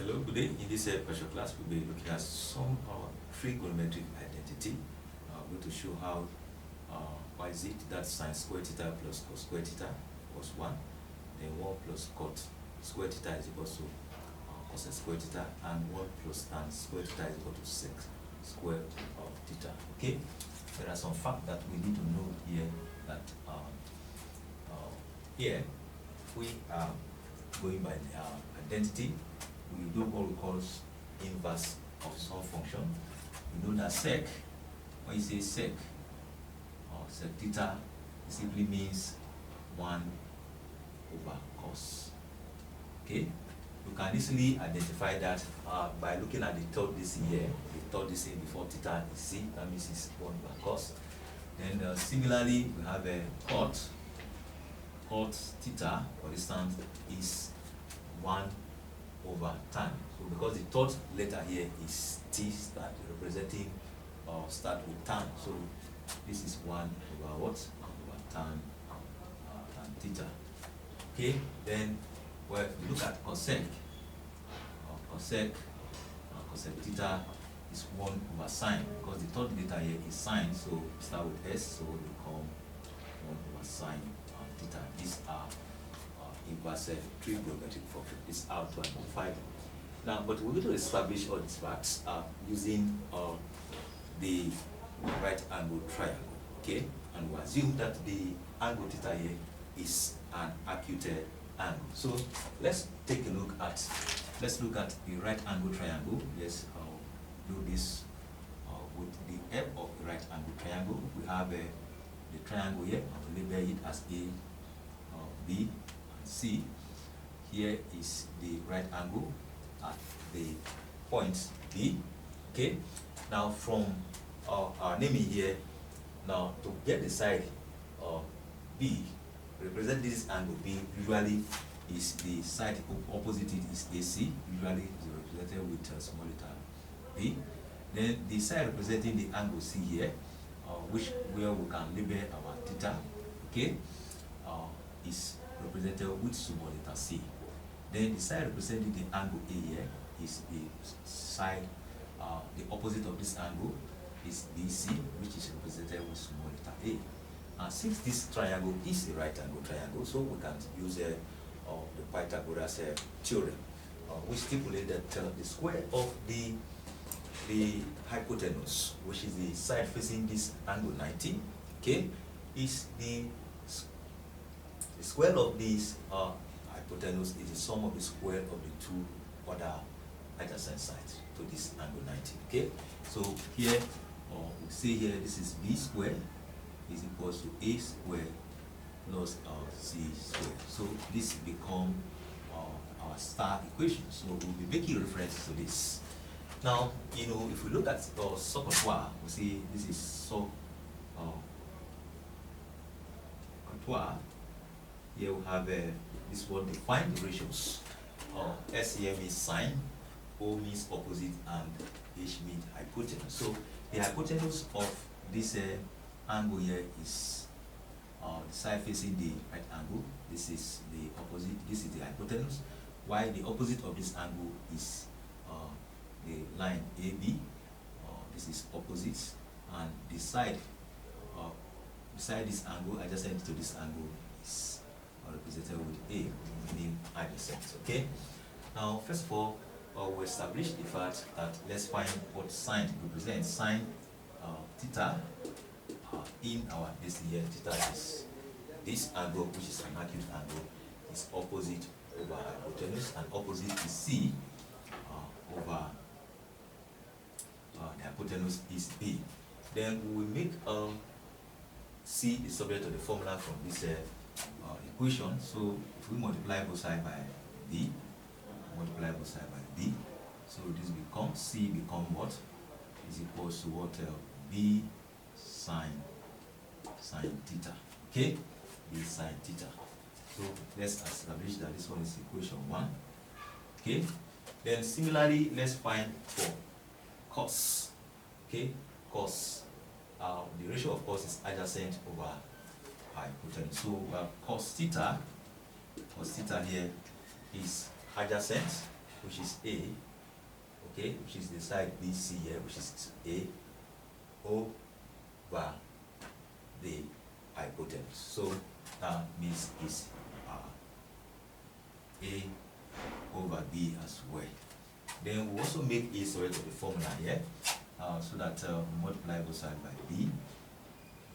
Hello, good day. In this special class, we'll be looking at some trigonometric identity. I'm going to show how, why is it that sine square theta plus cos square theta was 1, then 1 plus cot square theta is equal to cos square theta, and 1 plus tan square theta is equal to sec square of theta. Okay? There are some facts that we need to know here that here, if we are going by the identity, we do what we call inverse of some function. We know that sec, when you say sec, or sec theta, it simply means 1 over cos. Okay? You can easily identify that by looking at the third DC here. The third DC before theta is c, that means it's 1 over cos. Then similarly, we have a cot. Cot theta, for instance, is 1 over tan. So because the third letter here is T, start representing or start with tan. So this is 1 over what? 1 over tan theta. Okay, then well, if you look at cosec, cosec theta is 1 over sine, because the third letter here is sine, so start with S, so it will become 1 over sine theta. These are inverse trigonometric function. It's how to identify them. Now, but we're going to establish all these facts using the right angle triangle. Okay, and we assume that the angle theta here is an acute angle. So let's take a look at the right angle triangle. Let's do this with the help of the right angle triangle. We have the triangle here. I will label it as A, B, and C. Here is the right angle at the point B. Okay. Now from our naming here, now to get the side B, represent this angle B, usually is the side opposite it is AC, usually is represented with a small letter B. Then the side representing the angle C here, where we can label our theta, okay, is represented with small letter C. Then the side representing the angle A here is the side, the opposite of this angle is BC, which is represented with small letter A. And since this triangle is a right angle triangle, so we can use the Pythagoras theorem, which stipulates that the square of the hypotenuse, which is the side facing this angle 90, okay, is the square of this hypotenuse is the sum of the square of the two other adjacent sides to this angle 90. Okay, so here we say here this is B square is equals to A square plus C square. So this become our star equation. So we'll be making reference to this. Now, you know, if we look at Socotois, we see this is Socotois. Here we have this one, define the ratios. S here means sine, O means opposite, and H means hypotenuse. So the hypotenuse of this angle here is the side facing the right angle. This is the opposite, this is the hypotenuse, while the opposite of this angle is the line AB. This is opposite, and the side beside this angle, adjacent to this angle, is represented with A, meaning adjacent. Okay. Now, first of all, we establish the fact that let's find what sine represents. Sine theta in our this here, theta is this angle, which is an acute angle, is opposite over hypotenuse, and opposite is C over the hypotenuse is B. Then we make C the subject of the formula from this equation. So if we multiply both sides by B, so this becomes C become what is equals to what B sine theta. Okay, B sine theta. So let's establish that this one is equation 1. Okay, then similarly let's find for cos. Okay, cos, the ratio of cos is adjacent over hypotenuse. So cos theta here is adjacent which is A, okay, which is the side BC here, which is A, over the hypotenuse. So that means it's A over B as well. Then we also make A sort of the formula here, so that we multiply both sides by B,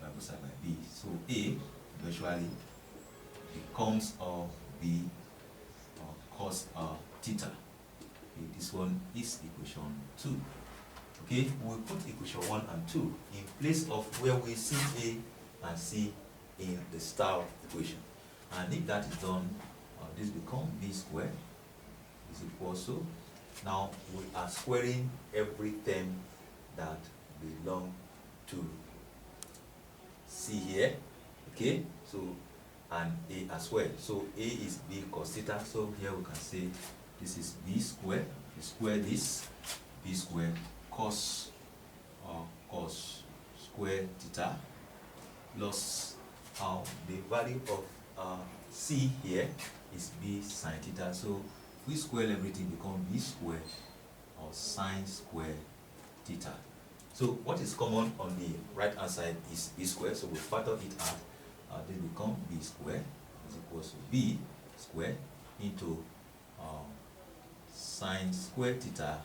both sides by B. So A eventually becomes B cos theta. Okay, this one is equation 2. Okay, we put equation 1 and 2 in place of where we see A and C in the star equation. And if that is done, this becomes B squared is equal to, now we are squaring every term that belong to C here, okay, so, and A as well. So A is B cos theta, so here we can say this is B squared. We square this, B squared cos square theta plus the value of C here is B sine theta. So if we square everything, become B squared or sine square theta. So what is common on the right hand side is B squared, so we factor it out. This become B squared is equals to B squared into sine square theta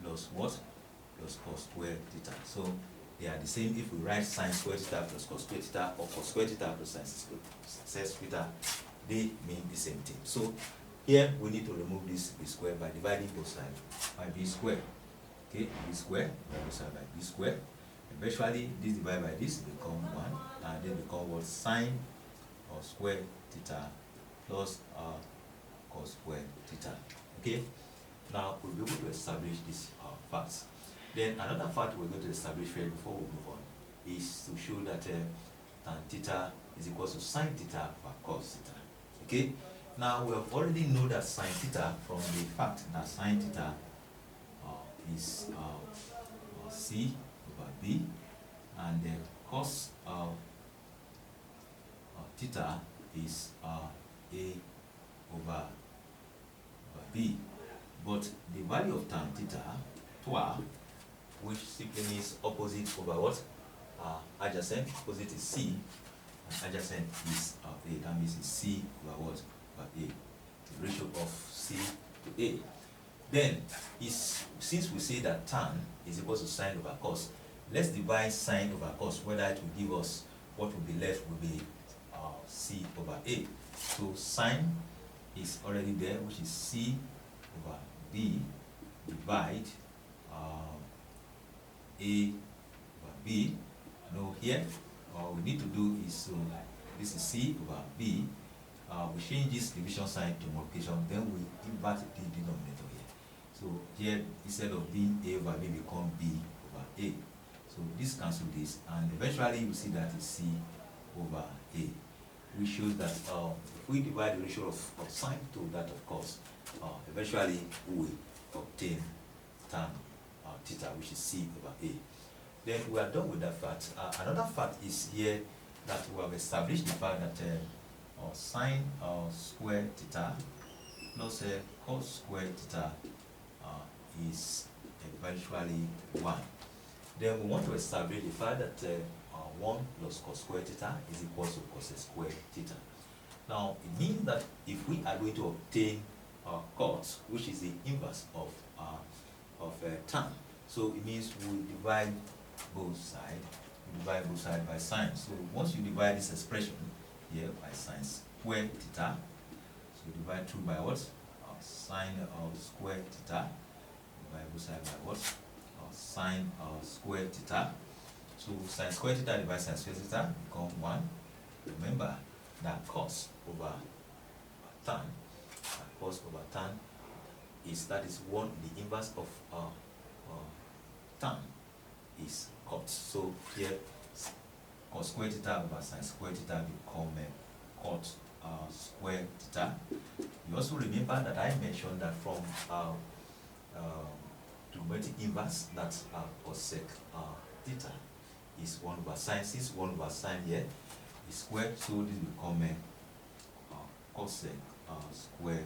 plus what? Plus cos square theta. So they are the same if we write sine square theta plus cos square theta or cos square theta plus sine square theta, they mean the same thing. So here we need to remove this B square by dividing both sides by B square. Okay, B square by both sides by B square. Eventually this divided by this become 1, and then become what? Sine or square theta plus cos square theta. Okay, now we'll be able to establish these facts. Then another fact we're going to establish here before we move on is to show that tan theta is equal to sine theta over cos theta. Okay, now we have already know that sine theta from the fact that sine theta is C over B, and then cos theta is A over B. But the value of tan theta, which simply means opposite over what? Adjacent. Opposite is C, and adjacent is A. That means it's C over what? Over A. The ratio of C to A. Then, since we say that tan is equal to sine over cos, let's divide sine over cos, whether it will give us what will be left will be C over A. So sine is already there, which is C over B, divide A over B. Now here, what we need to do is, this is C over B. We change this division sign to multiplication, then we invert the denominator here. So here, instead of being A over B, become B over A. So this cancels this, and eventually you see that is C over A, which shows that if we divide the ratio of sine to that of cos, eventually we will obtain tan theta, which is C over A. Then we are done with that fact. Another fact is here that we have established the fact that sine square theta plus cos square theta is eventually 1. Then we want to establish the fact that 1 plus cos square theta is equal to cos square theta. Now, it means that if we are going to obtain cos, which is the inverse of tan, so it means we divide both sides. We divide both sides by sine. So once you divide this expression here by sine square theta, so you divide through by what? Sine square theta. Divide both sides by what? Sine square theta. So sine square theta divided sine square theta become 1. Remember that cos over tan, is, that is 1, the inverse of tan is cot. So here cos square theta over sine square theta become cot square theta. You also remember that I mentioned that from trigonometric inverse, that cosec theta is 1 over sine. Since 1 over sine here is squared, so this become cosec square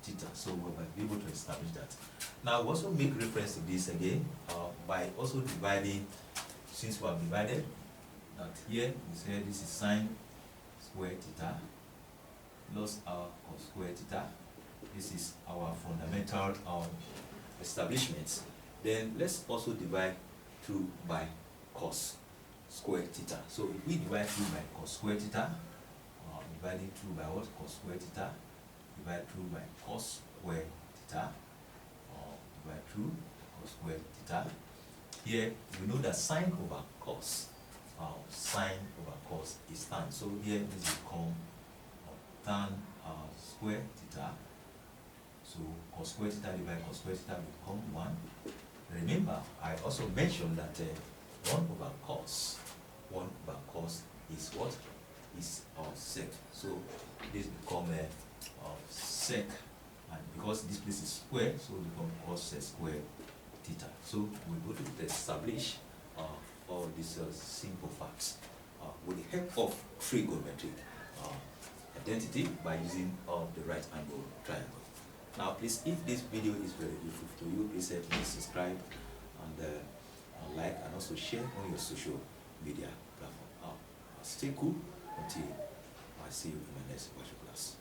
theta. So we might be able to establish that. Now we also make reference to this again by also dividing, since we have divided, that here we say this is sine square theta plus our cos square theta. This is our fundamental establishments. Then let's also divide through by cos square theta. So if we divide through by cos square theta, dividing through by what? Cos square theta, divide through by cos square theta, divide through cos square theta. Here we know that sine over cos, sine over cos is tan. So here this will become tan square theta. So cos square theta divided by cos square theta will become 1. Remember, I also mentioned that 1 over cos is what? Is sec. So this become sec, and because this place is square, so it become cos square theta. So we're going to establish all these simple facts with the help of trigonometry identity by using the right angle triangle. Now please, if this video is very useful to you, please please subscribe and like, and also share on your social media platform. Stay cool until I see you in my next workshop class.